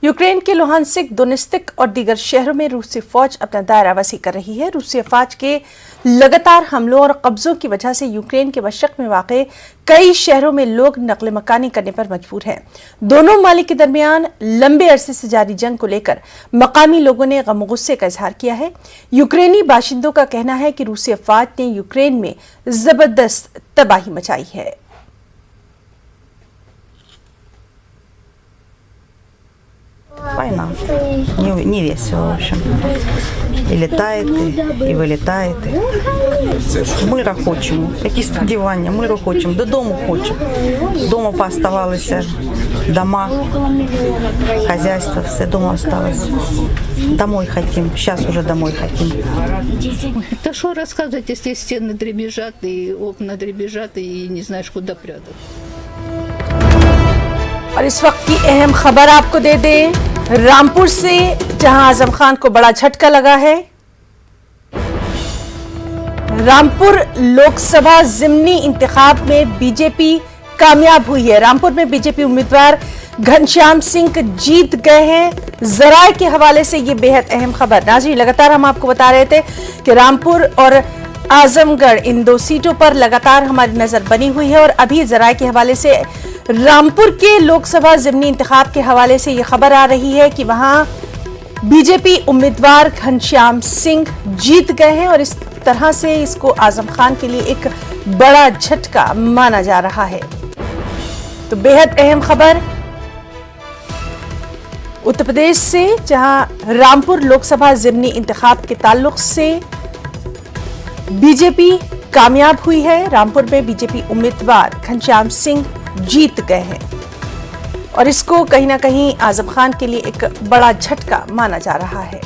Ukraine के लुहानस्क, Donetsk और दीगर शहरों में रूसी फौज अपना दायरा वसी कर रही है। रूसी अफवाज के लगातार हमलों और कब्जों की वजह से यूक्रेन के मशरक में वाक़े कई शहरों में लोग नक़ल मकानी करने पर मजबूर हैं। दोनों ममालिक के दरमियान लंबे अरसे से जारी जंग को लेकर मकामी लोगों ने गम गुस्से का इजहार किया है। यूक्रेनी बाशिंदों का कहना है कि रूसी अफवाज ने यूक्रेन में जबरदस्त तबाही मचाई है। Война. Не весело, в общем. І літає, і вилітає. Мира хочемо. Які сподівання, миру хочемо. Додому хочемо. Дома пооставалися дома, хозяйство, все дома осталось. Домой хотим. Сейчас уже домой хотим. Да что рассказывать, если стены дребезжат, и окна дребезжат, и не знаешь, куда прятаться. और इस वक्त की अहम खबर आपको दे दें रामपुर से, जहां आजम खान को बड़ा झटका लगा है। रामपुर लोकसभा जिमनी इंतखाब में बीजेपी कामयाब हुई है। रामपुर में बीजेपी उम्मीदवार घनश्याम सिंह जीत गए हैं। जराए के हवाले से ये बेहद अहम खबर। नाज़रीन, लगातार हम आपको बता रहे थे कि रामपुर और आजमगढ़, इन दो सीटों पर लगातार हमारी नजर बनी हुई है और अभी जराए के हवाले से रामपुर के लोकसभा जिमनी इंतखाब के हवाले से यह खबर आ रही है कि वहां बीजेपी उम्मीदवार घनश्याम सिंह जीत गए हैं और इस तरह से इसको आजम खान के लिए एक बड़ा झटका माना जा रहा है। तो बेहद अहम खबर उत्तर प्रदेश से, जहां रामपुर लोकसभा जिमनी इंतखाब के ताल्लुक से बीजेपी कामयाब हुई है। रामपुर में बीजेपी उम्मीदवार घनश्याम सिंह जीत गए हैं और इसको कहीं ना कहीं आजम खान के लिए एक बड़ा झटका माना जा रहा है।